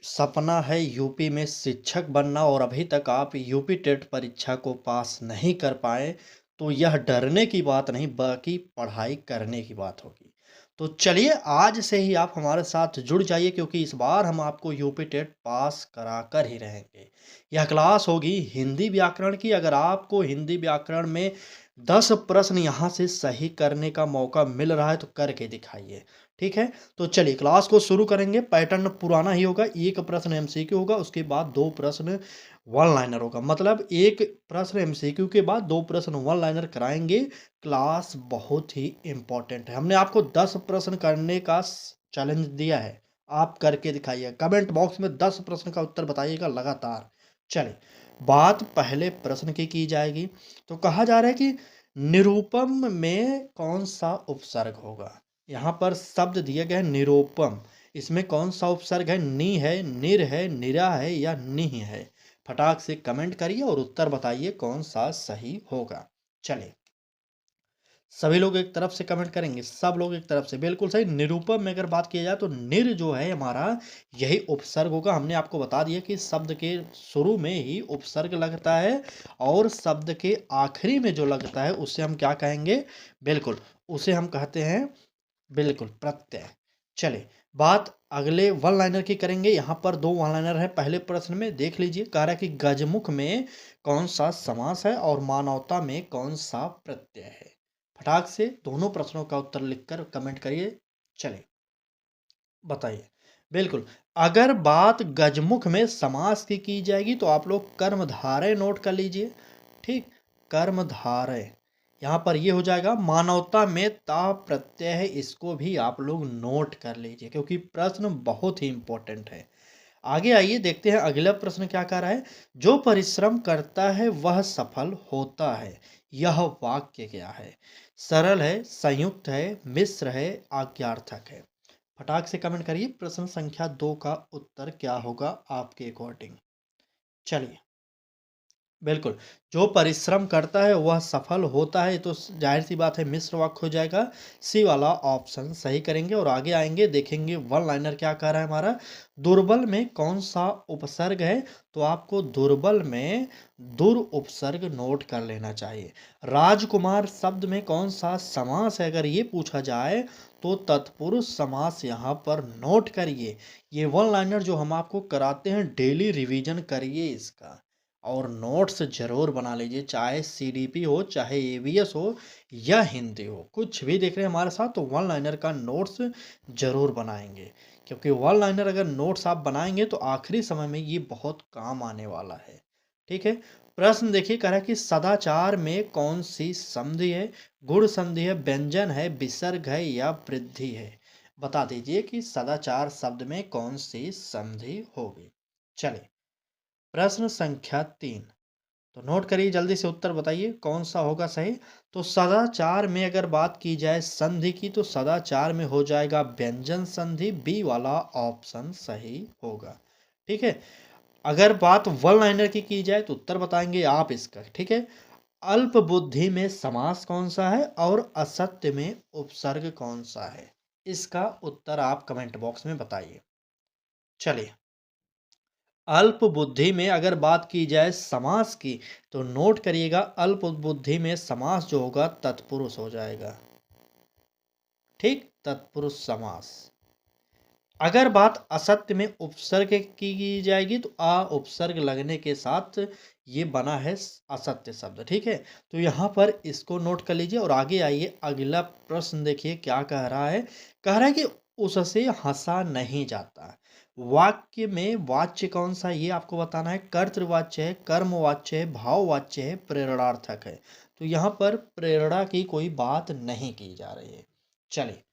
सपना है यूपी में शिक्षक बनना और अभी तक आप यूपी टेट परीक्षा को पास नहीं कर पाए, तो यह डरने की बात नहीं बल्कि पढ़ाई करने की बात होगी। तो चलिए आज से ही आप हमारे साथ जुड़ जाइए क्योंकि इस बार हम आपको यूपी टेट पास करा कर ही रहेंगे। यह क्लास होगी हिंदी व्याकरण की। अगर आपको हिंदी व्याकरण में 10 प्रश्न यहाँ से सही करने का मौका मिल रहा है तो करके दिखाइए। ठीक है? तो चलिए क्लास को शुरू करेंगे। पैटर्न पुराना ही होगा। एक प्रश्न एमसीक्यू होगा, उसके बाद 2 प्रश्न वन लाइनर होगा। मतलब एक प्रश्न एमसीक्यू के बाद 2 प्रश्न वन लाइनर कराएँगे। क्लास बहुत ही इम्पोर्टेंट है। हमने आपको 10 प्रश्न करने का चैलेंज दिया है। आप करके दिखाइए। कमेंट बॉक्स में 10 प्रश्न का उत्तर बताइएगा लगातार। चलिए, बात पहले प्रश्न की जाएगी। तो कहा जा रहा है कि निरूपम में कौन-सा उपसर्ग होगा? यहाँ पर शब्द दिए गए हैं निरूपम। इसमें कौन-सा उपसर्ग है? नि है, निर है, निरा है या निहि है? फटाक से कमेंट करिए और उत्तर बताइए कौन-सा सही होगा। चलिए, सभी लोग एक तरफ से कमेंट करेंगे, सब लोग एक तरफ से, बिल्कुल सही। निरूपम में अगर बात की जाए तो निर जो है हमारा यही उपसर्ग होगा। हमने आपको बता दिया कि शब्द के शुरू में ही उपसर्ग लगता है और शब्द के आखिरी में जो लगता है उसे हम क्या कहेंगे? बिल्कुल, उसे हम कहते हैं बिल्कुल, प्रत्यय। चलिए, बात अगले वन लाइनर की करेंगे। यहाँ पर 2 वन लाइनर है। पहले प्रश्न में देख लीजिए, कह रहा है कि गजमुख में कौन-सा समास है और मानवता में कौन-सा प्रत्यय है? फटाक से दोनों प्रश्नों का उत्तर लिखकर कमेंट करिए। चलिए, बताइए। बिल्कुल, अगर बात गजमुख में समास की जाएगी तो आप लोग कर्मधारय नोट कर लीजिए। ठीक? कर्मधारय। यहाँ पर ये हो जाएगा मानवता में ता प्रत्यय है, इसको भी आप लोग नोट कर लीजिए क्योंकि प्रश्न बहुत ही इम्पोर्टेंट है। आगे आइए देखते हैं अगला प्रश्न क्या कह रहा है। जो परिश्रम करता है वह सफल होता है। यह वाक्य क्या है? सरल है, संयुक्त है, मिश्र है, आज्ञार्थक है। फटाक से कमेंट करिए प्रश्न संख्या 2 का उत्तर क्या होगा आपके अकॉर्डिंग। चलिए, बिल्कुल, जो परिश्रम करता है वह सफल होता है, तो ज़ाहिर-सी बात है मिश्र वाक्य हो जाएगा। सी वाला ऑप्शन सही करेंगे और आगे आएँगे देखेंगे वन लाइनर क्या कह रहा है हमारा। दुर्बल में कौन-सा उपसर्ग है? तो आपको दुर्बल में दुर उपसर्ग नोट कर लेना चाहिए। राजकुमार शब्द में कौन-सा समास है? अगर ये पूछा जाए तो तत्पुरुष समास यहाँ पर नोट करिए। ये वन लाइनर जो हम आपको कराते हैं डेली रिवीजन करिए इसका। और नोट्स ज़रूर बना लीजिए, चाहे सीडीपी हो, चाहे ईवीएस हो या हिंदी हो। कुछ भी देख रहे हैं हमारे साथ तो वन लाइनर का नोट्स ज़रूर बनाएँगे। क्योंकि वन लाइनर अगर नोट्स आप बनाएँगे तो आखिरी समय में ये बहुत काम आने वाला है। ठीक है? प्रश्न देखिए कह रहा है कि सदाचार में कौन-सी संधि है? गुण संधि है, व्यंजन है, विसर्ग है या वृद्धि है? बता दीजिए कि सदाचार शब्द में कौन-सी संधि होगी? चलिए, प्रश्न संख्या 3। तो नोट करिए जल्दी से उत्तर बताइए कौन सा होगा सही। तो सदाचार में अगर बात की जाए संधि की तो सदाचार में हो जाएगा व्यंजन संधि। बी वाला ऑप्शन सही होगा। ठीक है? अगर बात वन लाइनर की जाए तो उत्तर बताएंगे आप इसका। ठीक है? अल्प बुद्धि में समास कौन सा है और असत्य में उपसर्ग कौन सा है? इसका उत्तर आप कमेंट बॉक्स में बताइए। चलिए, अल्प बुद्धि में अगर बात की जाए समास की तो नोट करिएगा अल्प बुद्धि में समास जो होगा तत्पुरुष हो जाएगा। ठीक, तत्पुरुष समास। अगर बात असत्य में उपसर्ग की जाएगी तो आ उपसर्ग लगने के साथ ये बना है असत्य शब्द। ठीक है, तो यहाँ पर इसको नोट कर लीजिए और आगे आइए अगला प्रश्न देखिए क्या कह रहा है। कह रहा है कि उससे हंसा नहीं जाता। वाक्य में वाच्य कौन सा ये आपको बताना है। कर्तृवाच्य है, कर्मवाच्य है, भाववाच्य है, प्रेरणार्थक है। तो यहाँ पर प्रेरणा की कोई बात नहीं की जा रही है। चलिए,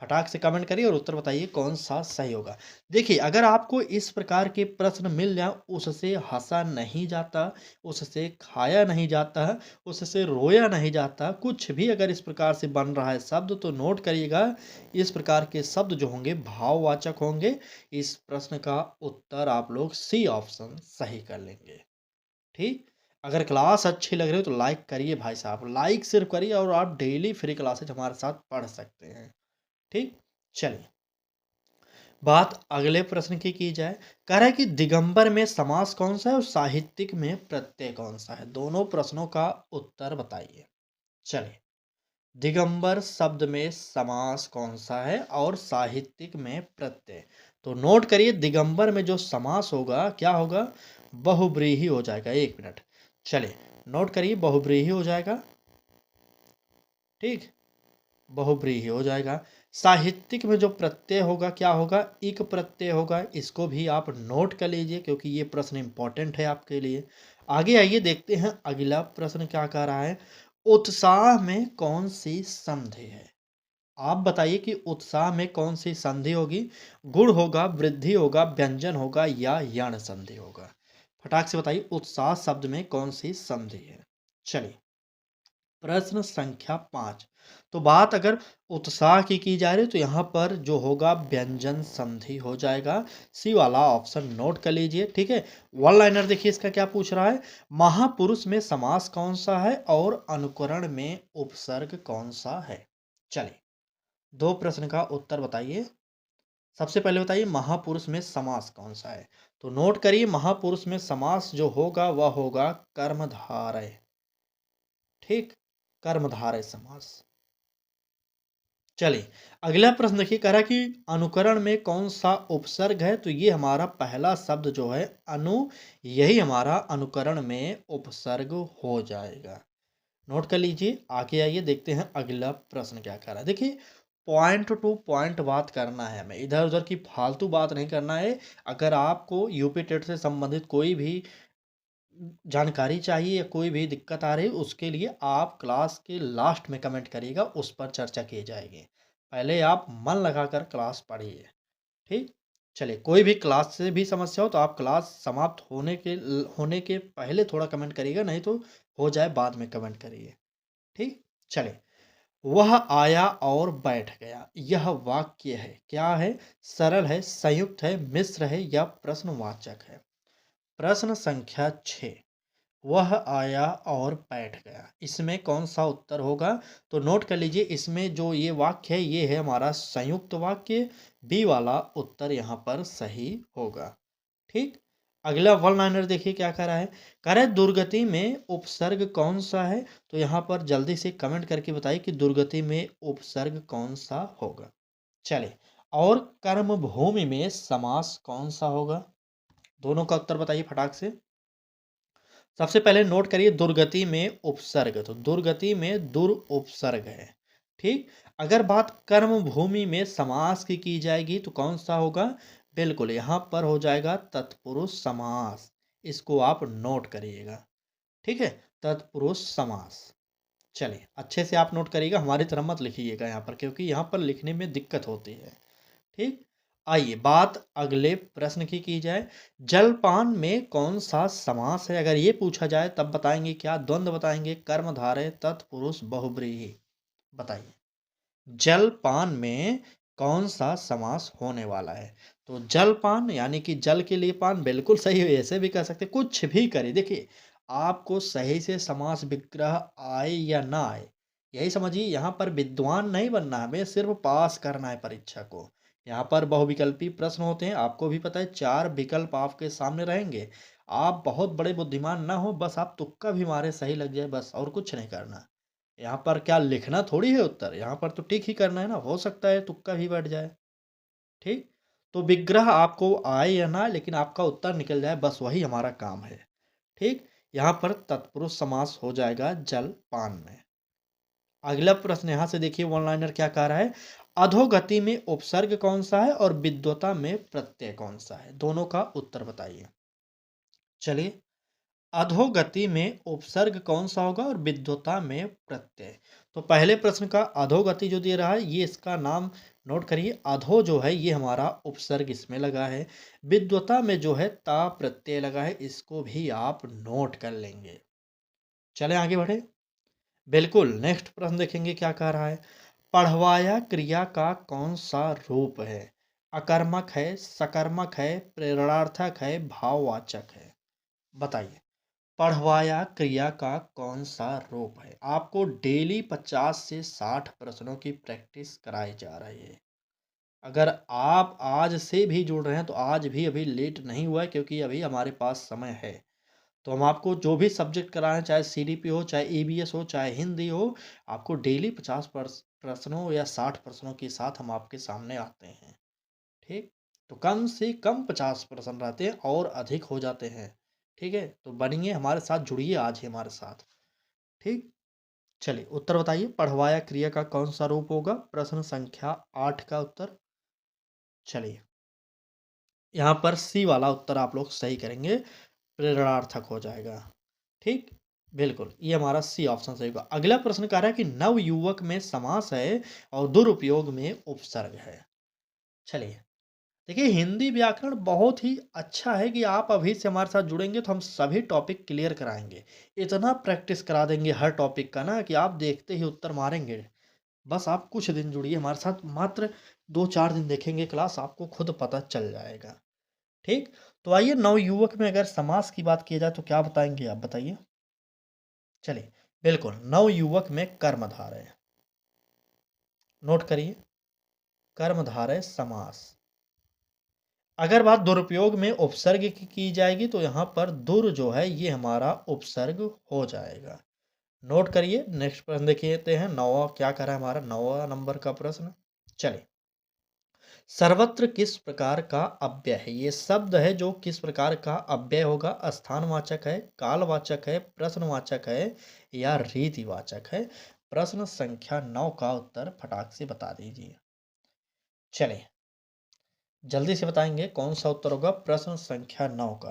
फटाक से कमेंट करिए और उत्तर बताइए कौन सा सही होगा। देखिए, अगर आपको इस प्रकार के प्रश्न मिल जाए, उससे हंसा नहीं जाता, उससे खाया नहीं जाता, उससे रोया नहीं जाता, कुछ भी अगर इस प्रकार से बन रहा है शब्द तो नोट करिएगा इस प्रकार के शब्द जो होंगे भाववाचक होंगे। इस प्रश्न का उत्तर आप लोग सी ऑप्शन सही कर लेंगे। ठीक, अगर क्लास अच्छी लग रही हो तो लाइक करिए भाई साहब, लाइक सिर्फ करिए और आप डेली फ्री क्लासेज हमारे साथ पढ़ सकते हैं। ठीक, चलिए, बात अगले प्रश्न की जाए, कह रहा है कि दिगंबर में समास कौन सा है और साहित्यिक में प्रत्यय कौन सा है? दोनों प्रश्नों का उत्तर बताइए। चलिए, दिगंबर शब्द में समास कौन सा है और साहित्यिक में प्रत्यय? तो नोट करिए, दिगंबर में जो समास होगा क्या होगा? बहुब्रीहि हो जाएगा। एक मिनट, चलिए नोट करिए, बहुब्रीहि हो जाएगा। ठीक, बहुब्रीहि हो जाएगा। साहित्यिक में जो प्रत्यय होगा क्या होगा? इक प्रत्यय होगा। इसको भी आप नोट कर लीजिए क्योंकि ये प्रश्न इंपॉर्टेंट है आपके लिए। आगे आइए देखते हैं अगला प्रश्न क्या कह रहा है। उत्साह में कौन सी संधि है? आप बताइए कि उत्साह में कौन सी संधि होगी? गुण होगा, वृद्धि होगा, व्यंजन होगा या यण संधि होगा? फटाक से बताइए, उत्साह शब्द में कौन सी संधि है? चलिए, प्रश्न संख्या 5। तो बात अगर उत्साह की जा रही है तो यहाँ पर जो होगा व्यंजन संधि हो जाएगा। सी वाला ऑप्शन नोट कर लीजिए। ठीक है, वन लाइनर देखिए इसका क्या पूछ रहा है। महापुरुष में समास कौन सा है और अनुकरण में उपसर्ग कौन सा है? चलिए, दो प्रश्न का उत्तर बताइए। सबसे पहले बताइए महापुरुष में समास कौन सा है? तो नोट करिए, महापुरुष में समास जो होगा वह होगा कर्मधारय। ठीक, कर्मधारय समास। चलिए, अगला प्रश्न देखिए, कह रहा है कि अनुकरण में कौन सा उपसर्ग है? तो ये हमारा पहला शब्द जो है अनु, यही हमारा अनुकरण में उपसर्ग हो जाएगा। नोट कर लीजिए। आगे आइए देखते हैं अगला प्रश्न क्या कह रहा है। देखिए, पॉइंट टू पॉइंट बात करना है हमें, इधर उधर की फालतू बात नहीं करना है। अगर आपको यूपी टेट से संबंधित कोई भी जानकारी चाहिए या कोई भी दिक्कत आ रही है उसके लिए आप क्लास के लास्ट में कमेंट करिएगा, उस पर चर्चा की जाएगी। पहले आप मन लगाकर क्लास पढ़िए। ठीक, चलिए, कोई भी क्लास से भी समस्या हो तो आप क्लास समाप्त होने के पहले थोड़ा कमेंट करिएगा, नहीं तो हो जाए बाद में कमेंट करिए। ठीक, चलिए, वह आया और बैठ गया, यह वाक्य है, क्या है? सरल है, संयुक्त है, मिश्र है या प्रश्नवाचक है? प्रश्न संख्या 6, वह आया और बैठ गया, इसमें कौन सा उत्तर होगा? तो नोट कर लीजिए, इसमें जो ये वाक्य है ये है हमारा संयुक्त वाक्य। बी वाला उत्तर यहाँ पर सही होगा। ठीक, अगला वन लाइनर देखिए क्या कह रहा है। कह रहा है दुर्गति में उपसर्ग कौन सा है? तो यहाँ पर जल्दी से कमेंट करके बताइए कि दुर्गति में उपसर्ग कौन सा होगा। चलिए, और कर्म भूमि में समास कौन सा होगा? दोनों का उत्तर बताइए फटाक से। सबसे पहले नोट करिए, दुर्गति में उपसर्ग, तो दुर्गति में दुर उपसर्ग है। ठीक, अगर बात कर्म भूमि में समास की जाएगी तो कौन सा होगा? बिल्कुल, यहाँ पर हो जाएगा तत्पुरुष समास। इसको आप नोट करिएगा। ठीक है, तत्पुरुष समास। चलिए, अच्छे से आप नोट करिएगा, हमारी तरह मत लिखिएगा यहाँ पर, क्योंकि यहाँ पर लिखने में दिक्कत होती है। ठीक, आइए बात अगले प्रश्न की जाए। जलपान में कौन सा समास है? अगर ये पूछा जाए तब बताएंगे क्या? द्वंद्व बताएंगे, कर्मधारय, तत्पुरुष, बहुब्रीहि? बताइए, जलपान में कौन सा समास होने वाला है? तो जलपान यानी कि जल के लिए पान, बिल्कुल सही है, ऐसे भी कह सकते, कुछ भी करें। देखिए, आपको सही से समास विग्रह आए या ना आए, यही समझिए, यहाँ पर विद्वान नहीं बनना है, हमें सिर्फ पास करना है परीक्षा को। यहाँ पर बहुविकल्पी प्रश्न होते हैं, आपको भी पता है, 4 विकल्प आपके सामने रहेंगे। आप बहुत बड़े बुद्धिमान ना हो, बस आप तुक्का भी मारे सही लग जाए, बस, और कुछ नहीं करना। यहाँ पर क्या लिखना थोड़ी है उत्तर, यहाँ पर तो टिक ही करना है ना, हो सकता है तुक्का भी बैठ जाए। ठीक, तो विग्रह आपको आए या ना, लेकिन आपका उत्तर निकल जाए, बस वही हमारा काम है। ठीक, यहाँ पर तत्पुरुष समास हो जाएगा जलपान में। अगला प्रश्न यहाँ से देखिए, वन लाइनर क्या कह रहा है। अधोगति में उपसर्ग कौन सा है और विद्वता में प्रत्यय कौन सा है? दोनों का उत्तर बताइए। चलिए, अधोगति में उपसर्ग कौन सा होगा और विद्वता में प्रत्यय? तो पहले प्रश्न का अधोगति जो दे रहा है ये इसका नाम नोट करिए, अधो जो है ये हमारा उपसर्ग इसमें लगा है। विद्वता में जो है ता प्रत्यय लगा है, इसको भी आप नोट कर लेंगे। चले आगे बढ़े। बिल्कुल, नेक्स्ट प्रश्न देखेंगे क्या कह रहा है। पढ़वाया क्रिया का कौन सा रूप है? अकर्मक है, सकर्मक है, प्रेरणार्थक है, भाववाचक है? बताइए, पढ़वाया क्रिया का कौन सा रूप है? आपको डेली 50 से 60 प्रश्नों की प्रैक्टिस कराई जा रही है। अगर आप आज से भी जुड़ रहे हैं तो आज भी अभी लेट नहीं हुआ है, क्योंकि अभी हमारे पास समय है। तो हम आपको जो भी सब्जेक्ट करा रहे हैं, चाहे सीडीपी हो, चाहे ईवीएस हो, चाहे हिंदी हो, आपको डेली 50 प्रश्नों या 60 प्रश्नों के साथ हम आपके सामने आते हैं। ठीक? तो कम से कम 50 प्रश्न रहते हैं और अधिक हो जाते हैं। ठीक है? तो बनिए हमारे साथ, जुड़िए आज ही हमारे साथ। ठीक? चलिए उत्तर बताइए, पढ़वाया क्रिया का कौन सा रूप होगा? प्रश्न संख्या 8 का उत्तर। चलिए, यहाँ पर सी वाला उत्तर आप लोग सही करेंगे, प्रेरणार्थक हो जाएगा। ठीक? बिल्कुल, ये हमारा सी ऑप्शन सही होगा। अगला प्रश्न कह रहा है कि नवयुवक में समास है और दुरुपयोग में उपसर्ग है। चलिए, देखिए हिंदी व्याकरण बहुत ही अच्छा है कि आप अभी से हमारे साथ जुड़ेंगे तो हम सभी टॉपिक क्लियर कराएँगे। इतना प्रैक्टिस करा देंगे हर टॉपिक का ना कि आप देखते ही उत्तर मारेंगे। बस आप कुछ दिन जुड़िए हमारे साथ, मात्र 2-4 दिन देखेंगे क्लास, आपको खुद पता चल जाएगा। ठीक? तो आइए, नवयुवक में अगर समास की बात की जाए तो क्या बताएँगे आप बताइए? चलिए, बिल्कुल, नवयुवक में कर्मधारय, नोट करिए, कर्मधारय समास। अगर बात दुरुपयोग में उपसर्ग की जाएगी तो यहाँ पर दुर जो है ये हमारा उपसर्ग हो जाएगा। नोट करिए, नेक्स्ट प्रश्न देखते हैं, 9वां क्या कह रहा है हमारा 9वां नंबर का प्रश्न। चलिए, सर्वत्र किस प्रकार का अव्यय है? ये शब्द है जो किस प्रकार का अव्यय होगा? स्थानवाचक है, कालवाचक है, प्रश्नवाचक है या रीतिवाचक है? प्रश्न संख्या 9 का उत्तर फटाक से बता दीजिए। चलिए, जल्दी से बताएंगे कौन सा उत्तर होगा प्रश्न संख्या 9 का।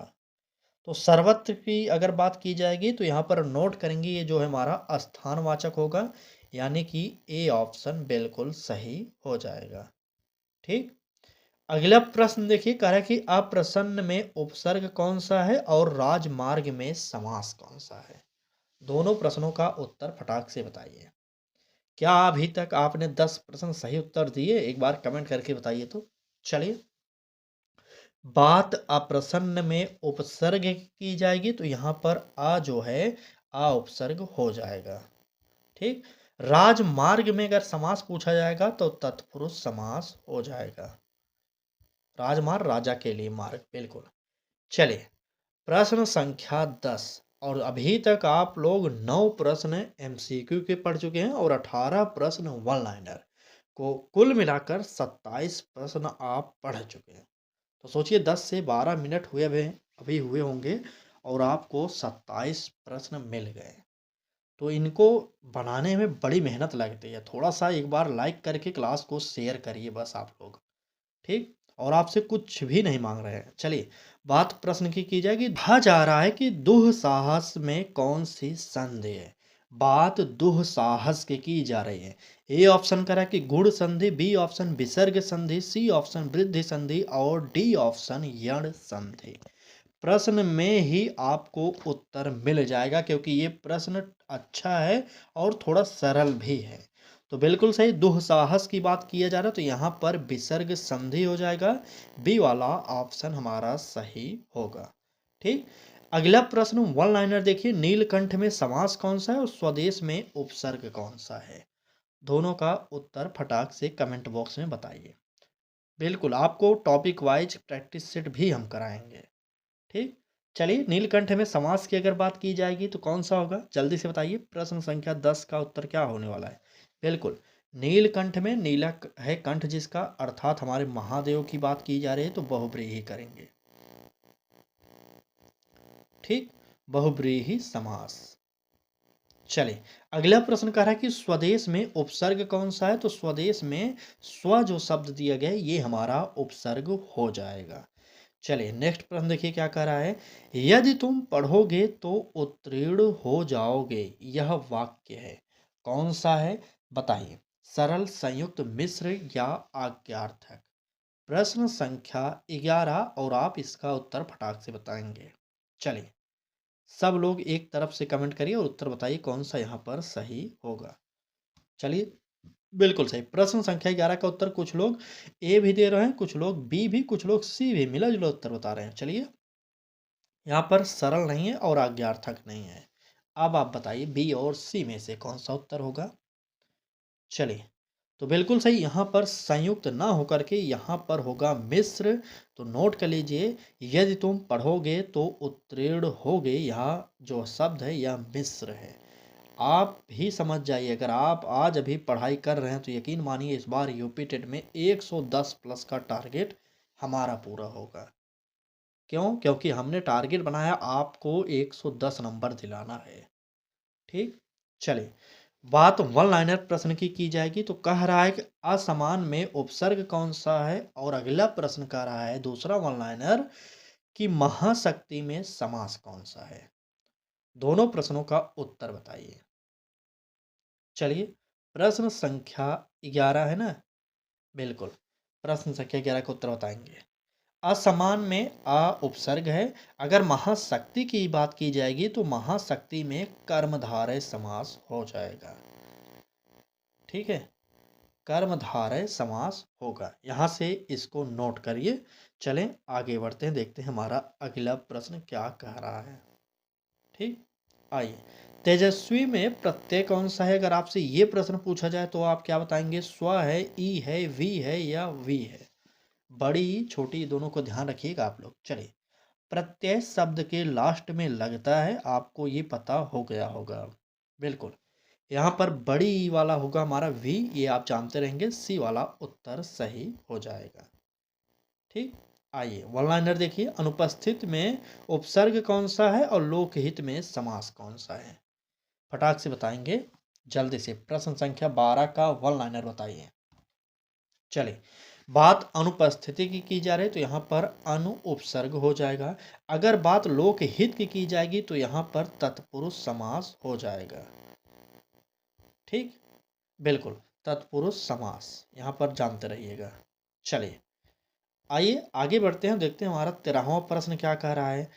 तो सर्वत्र की अगर बात की जाएगी तो यहाँ पर नोट करेंगे, ये जो है हमारा स्थानवाचक होगा, यानी कि ए ऑप्शन बिल्कुल सही हो जाएगा। ठीक? अगला प्रश्न देखिए, कह रहा है कि अप्रसन्न में उपसर्ग कौन सा है और राजमार्ग में समास कौन सा है? दोनों प्रश्नों का उत्तर फटाक से बताइए। क्या अभी तक आपने 10 प्रश्न सही उत्तर दिए? एक बार कमेंट करके बताइए तो। चलिए, बात अप्रसन्न में उपसर्ग की जाएगी तो यहाँ पर आ जो है आ उपसर्ग हो जाएगा। ठीक? राजमार्ग में अगर समास पूछा जाएगा तो तत्पुरुष समास हो जाएगा। राजमार्ग, राजा के लिए मार्ग, बिल्कुल। चलिए, प्रश्न संख्या 10, और अभी तक आप लोग 9 प्रश्न एमसीक्यू के पढ़ चुके हैं और 18 प्रश्न वन लाइनर को कुल मिलाकर 27 प्रश्न आप पढ़ चुके हैं। तो सोचिए 10 से 12 मिनट हुए अभी हुए होंगे और आपको 27 प्रश्न मिल गए। तो इनको बनाने में बड़ी मेहनत लगती है। थोड़ा सा एक बार लाइक करके क्लास को शेयर करिए बस आप लोग। ठीक? और आपसे कुछ भी नहीं मांग रहे हैं। चलिए, बात प्रश्न की जाएगी। कहा जा रहा है कि दुःसाहस में कौन सी संधि है? बात दुःसाहस की जा रही है। ए ऑप्शन कह रहा है कि गुण संधि, बी ऑप्शन विसर्ग संधि, सी ऑप्शन वृद्धि संधि और डी ऑप्शन यण संधि। प्रश्न में ही आपको उत्तर मिल जाएगा, क्योंकि ये प्रश्न अच्छा है और थोड़ा सरल भी है। तो बिल्कुल सही, दुःसाहस की बात किया जा रहा है तो यहाँ पर विसर्ग संधि हो जाएगा। बी वाला ऑप्शन हमारा सही होगा। ठीक? अगला प्रश्न वन लाइनर देखिए, नीलकंठ में समास कौन सा है और स्वदेश में उपसर्ग कौन सा है? दोनों का उत्तर फटाक से कमेंट बॉक्स में बताइए। बिल्कुल, आपको टॉपिक वाइज प्रैक्टिस सेट भी हम कराएंगे। ठीक? चलिए, नीलकंठ में समास की अगर बात की जाएगी तो कौन सा होगा? जल्दी से बताइए, प्रश्न संख्या 10 का उत्तर क्या होने वाला है? बिल्कुल, नीलकंठ में नीला है कंठ जिसका, अर्थात हमारे महादेव की बात की जा रही है तो बहुब्रीहि करेंगे। ठीक? बहुब्रीहि समास। चलिए, अगला प्रश्न कह रहा है कि स्वदेश में उपसर्ग कौन सा है? तो स्वदेश में स्व जो शब्द दिया गया है ये हमारा उपसर्ग हो जाएगा। चलिए, नेक्स्ट प्रश्न देखिए क्या कह रहा है। यदि तुम पढ़ोगे तो उत्तीर्ण हो जाओगे, यह वाक्य है, कौन सा है? बताइए। सरल, संयुक्त, मिश्र या आज्ञार्थक? प्रश्न संख्या 11 और आप इसका उत्तर फटाक से बताएंगे। चलिए, सब लोग एक तरफ से कमेंट करिए और उत्तर बताइए कौन सा यहाँ पर सही होगा। चलिए, बिल्कुल सही, प्रश्न संख्या 11 का उत्तर कुछ लोग ए भी दे रहे हैं, कुछ लोग बी भी, कुछ लोग सी भी, मिला जुला उत्तर बता रहे हैं। चलिए, यहाँ पर सरल नहीं है और आज्ञार्थक नहीं है। अब आप बताइए बी और सी में से कौन सा उत्तर होगा? चलिए, तो बिल्कुल सही, यहाँ पर संयुक्त ना होकर के यहाँ पर होगा मिस्र। तो नोट कर लीजिए, यदि तुम पढ़ोगे तो उत्तीर्ण होगे, यह जो शब्द है यह मिस्र है। आप भी समझ जाइए, अगर आप आज अभी पढ़ाई कर रहे हैं तो यकीन मानिए इस बार यूपी टेट में 110 प्लस का टारगेट हमारा पूरा होगा। क्यों? क्योंकि हमने टारगेट बनाया आपको 110 नंबर दिलाना है। ठीक? चलिए, बात वन लाइनर प्रश्न की जाएगी। तो कह रहा है कि असमान में उपसर्ग कौन सा है, और अगला प्रश्न कह रहा है दूसरा वन लाइनर कि महाशक्ति में समास कौन सा है। दोनों प्रश्नों का उत्तर बताइए। चलिए, प्रश्न संख्या 11 है ना, बिल्कुल, प्रश्न संख्या 11 का उत्तर बताएंगे। असमान में आ उपसर्ग है। अगर महाशक्ति की बात की जाएगी तो महाशक्ति में कर्मधारय समास हो जाएगा। ठीक है, कर्मधारय समास होगा। यहाँ से इसको नोट करिए। चलें आगे बढ़ते हैं, देखते हैं हमारा अगला प्रश्न क्या कह रहा है। ठीक, आइए, तेजस्वी में प्रत्यय कौन सा है? अगर आपसे ये प्रश्न पूछा जाए तो आप क्या बताएंगे? स्व है, ई है, वी है या वी है? बड़ी छोटी दोनों को ध्यान रखिएगा आप लोग। चलिए, प्रत्यय शब्द के लास्ट में लगता है, आपको ये पता हो गया होगा। बिल्कुल, यहाँ पर बड़ी ई वाला होगा हमारा वी, ये आप जानते रहेंगे। सी वाला उत्तर सही हो जाएगा। ठीक, आइए वन लाइनर देखिए। अनुपस्थित में उपसर्ग कौन सा है और लोकहित में समास कौन सा है? फटाक से बताएंगे जल्दी से। प्रश्न संख्या 12 का वन लाइनर बताइए। चलिए, बात अनुपस्थिति की जा रही है तो यहाँ पर अनु उपसर्ग हो जाएगा। अगर बात लोकहित की जाएगी तो यहाँ पर तत्पुरुष समास हो जाएगा। ठीक, बिल्कुल, तत्पुरुष समास यहाँ पर जानते रहिएगा। चलिए, आइए आगे बढ़ते हैं, देखते हैं हमारा 13वां प्रश्न क्या कह रहा है।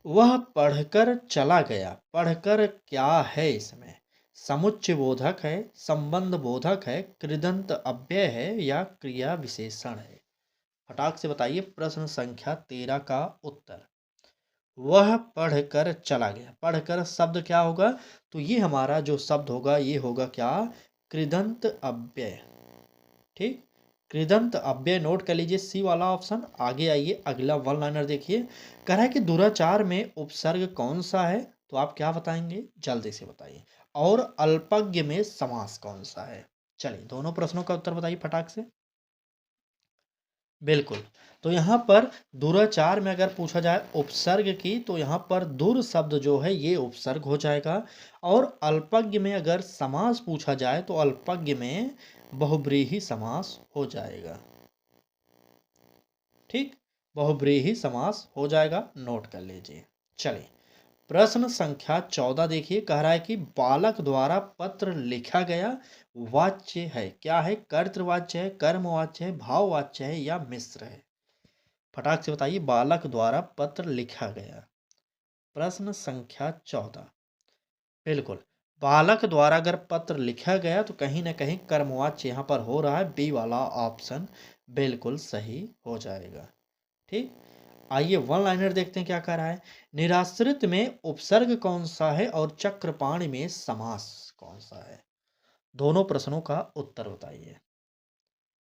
वह पढ़कर चला गया। पढ़कर क्या है इसमें? समुच्चय बोधक है, संबंध बोधक है, कृदंत अव्यय है या क्रिया विशेषण है? फटाक से बताइए प्रश्न संख्या 13 का उत्तर। वह पढ़कर चला गया। पढ़कर शब्द क्या होगा? तो ये हमारा जो शब्द होगा ये होगा क्या? कृदंत अव्यय। ठीक, कृदंत अव्यय नोट कर लीजिए, सी वाला ऑप्शन। आगे आइए, अगला वन लाइनर देखिए। कह रहा है कि दुराचार में उपसर्ग कौन सा है? तो आप क्या बताएंगे? जल्दी से बताइए। और अल्पज्ञ में समास कौन सा है? चलिए, दोनों प्रश्नों का उत्तर बताइए फटाक से। बिल्कुल, तो यहाँ पर दुराचार में अगर पूछा जाए उपसर्ग की तो यहाँ पर दुर शब्द जो है ये उपसर्ग हो जाएगा। और अल्पज्ञ में अगर समास पूछा जाए तो अल्पज्ञ में बहुब्रीहि समास हो जाएगा। ठीक, बहुब्रीहि समास हो जाएगा, नोट कर लीजिए। चलिए, प्रश्न संख्या 14 देखिए। कह रहा है कि बालक द्वारा पत्र लिखा गया वाच्य है। क्या है? कर्तृवाच्य है, कर्मवाच्य है, भाववाच्य है या मिश्र है? फटाक से बताइए, बालक द्वारा पत्र लिखा गया। प्रश्न संख्या 14, बिल्कुल, बालक द्वारा अगर पत्र लिखा गया तो कहीं ना कहीं कर्मवाच्य यहाँ पर हो रहा है। बी वाला ऑप्शन बिल्कुल सही हो जाएगा। ठीक, आइए वन लाइनर देखते हैं क्या कह रहा है। निराश्रित में उपसर्ग कौन सा है और चक्रपाणि में समास कौन सा है? दोनों प्रश्नों का उत्तर बताइए।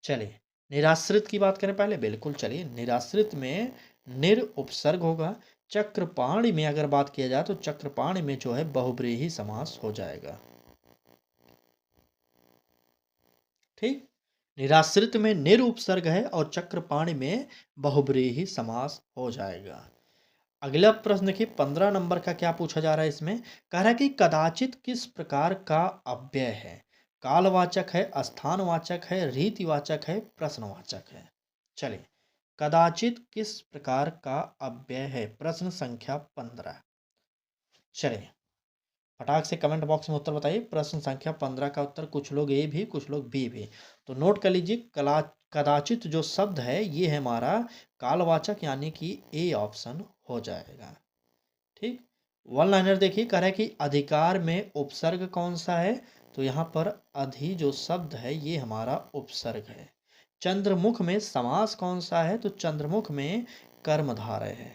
चलिए, निराश्रित की बात करें पहले। बिल्कुल, चलिए, निराश्रित में निर उपसर्ग होगा। चक्रपाणि में अगर बात किया जाए तो चक्रपाणि में जो है बहुब्रीहि समास हो जाएगा। ठीक, निराश्रित में निर उपसर्ग है और चक्रपाणि में बहुब्रीहि समास हो जाएगा। अगला प्रश्न देखिए, 15 नंबर का क्या पूछा जा रहा है इसमें। कह रहा है कि कदाचित किस प्रकार का अव्यय है? कालवाचक है, स्थानवाचक है, रीतिवाचक है, प्रश्नवाचक है? चलिए, कदाचित किस प्रकार का अव्यय है? प्रश्न संख्या 15। चलिए, फटाक से कमेंट बॉक्स में उत्तर बताइए। प्रश्न संख्या 15 का उत्तर कुछ लोग ए भी, कुछ लोग बी भी। तो नोट कर लीजिए, कदाचित जो शब्द है ये है हमारा कालवाचक, यानी कि ए ऑप्शन हो जाएगा। ठीक, वन लाइनर देखिए। कह रहा है कि अधिकार में उपसर्ग कौन सा है? तो यहाँ पर अधि जो शब्द है ये हमारा उपसर्ग है। चंद्रमुख में समास कौन सा है? तो चंद्रमुख में कर्मधारय है।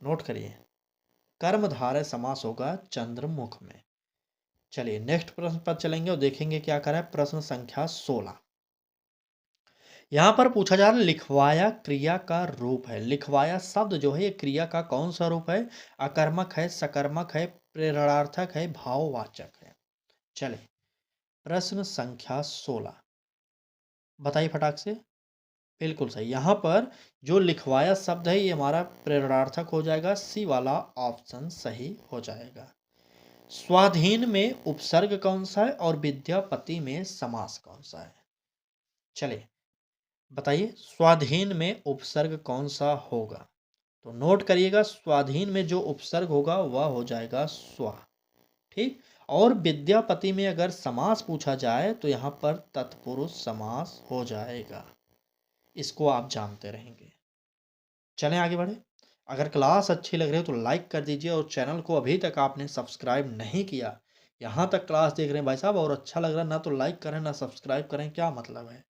नोट करिए, कर्मधारय समास होगा चंद्रमुख में। चलिए नेक्स्ट प्रश्न पर चलेंगे और देखेंगे क्या करा है। प्रश्न संख्या 16 यहाँ पर पूछा जा रहा है, लिखवाया क्रिया का रूप है। लिखवाया शब्द जो है ये क्रिया का कौन सा रूप है? अकर्मक है, सकर्मक है, प्रेरणार्थक है, भाववाचक है। चले प्रश्न संख्या 16 बताइए फटाक से। बिल्कुल सही। यहाँ पर जो लिखवाया शब्द है ये हमारा प्रेरणार्थक हो जाएगा। सी वाला ऑप्शन सही हो जाएगा। स्वाधीन में उपसर्ग कौन सा है और विद्यापति में समास कौन सा है? चलिए बताइए स्वाधीन में उपसर्ग कौन सा होगा? तो नोट करिएगा, स्वाधीन में जो उपसर्ग होगा वह हो जाएगा स्वा। ठीक। और विद्यापति में अगर समास पूछा जाए तो यहाँ पर तत्पुरुष समास हो जाएगा। इसको आप जानते रहेंगे। चलें आगे बढ़े। अगर क्लास अच्छी लग रही हो तो लाइक कर दीजिए और चैनल को अभी तक आपने सब्सक्राइब नहीं किया, यहाँ तक क्लास देख रहे हैं भाई साहब और अच्छा लग रहा है, ना तो लाइक करें ना सब्सक्राइब करें, क्या मतलब है?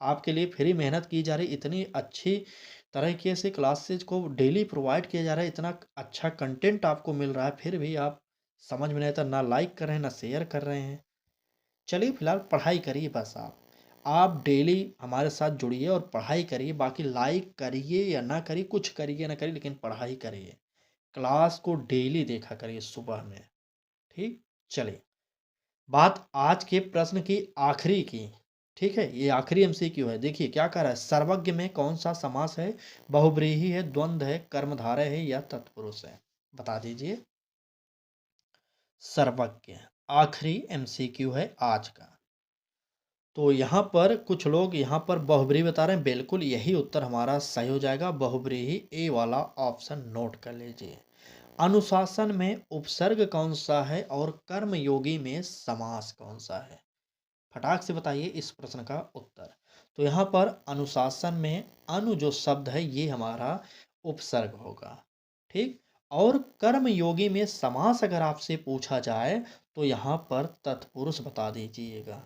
आपके लिए फ्री मेहनत की जा रही, इतनी अच्छी तरीके से क्लासेज को डेली प्रोवाइड किया जा रहा है, इतना अच्छा कंटेंट आपको मिल रहा है, फिर भी आप समझ में नहीं आता, ना लाइक कर रहे हैं ना शेयर कर रहे हैं। चलिए फिलहाल पढ़ाई करिए बस आप डेली हमारे साथ जुड़िए और पढ़ाई करिए। बाकी लाइक करिए या ना करिए, कुछ करिए ना करिए, लेकिन पढ़ाई करिए। क्लास को डेली देखा करिए सुबह में। ठीक। चलिए बात आज के प्रश्न की आखिरी की। ठीक है, ये आखिरी एमसीक्यू है। देखिए क्या कह रहा है, सर्वज्ञ में कौन सा समास है? बहुब्रीहि है, द्वंद्व है, कर्मधारय है या तत्पुरुष है? बता दीजिए। सर्वज्ञ आखिरी एमसीक्यू है आज का। तो यहाँ पर कुछ लोग यहाँ पर बहुब्रीहि बता रहे हैं, बिल्कुल यही उत्तर हमारा सही हो जाएगा। बहुब्रीहि ए वाला ऑप्शन नोट कर लीजिए। अनुशासन में उपसर्ग कौन सा है और कर्मयोगी में समास कौन सा है? फटाक से बताइए इस प्रश्न का उत्तर। तो यहाँ पर अनुशासन में अनु जो शब्द है ये हमारा उपसर्ग होगा। ठीक। और कर्मयोगी में समास अगर आपसे पूछा जाए तो यहाँ पर तत्पुरुष बता दीजिएगा।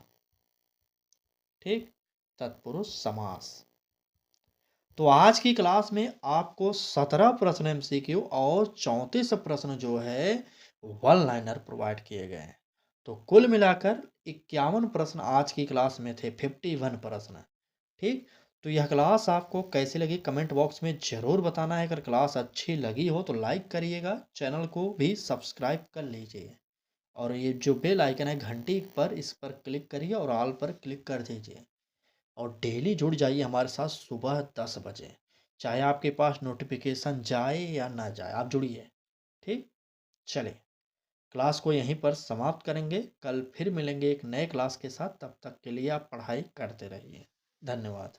ठीक। तत्पुरुश समास। तो आज की क्लास में आपको 17 प्रश्न एमसीक्यू और 34 प्रश्न जो है वन लाइनर प्रोवाइड किए गए हैं। तो कुल मिलाकर 51 प्रश्न आज की क्लास में थे, 51 प्रश्न। ठीक। तो यह क्लास आपको कैसी लगी कमेंट बॉक्स में ज़रूर बताना है। अगर क्लास अच्छी लगी हो तो लाइक करिएगा, चैनल को भी सब्सक्राइब कर लीजिए और ये जो बेल आइकन है घंटी पर, इस पर क्लिक करिए और ऑल पर क्लिक कर दीजिए और डेली जुड़ जाइए हमारे साथ सुबह 10 बजे। चाहे आपके पास नोटिफिकेशन जाए या ना जाए, आप जुड़िए। ठीक। चलिए क्लास को यहीं पर समाप्त करेंगे। कल फिर मिलेंगे एक नए क्लास के साथ। तब तक के लिए आप पढ़ाई करते रहिए। धन्यवाद।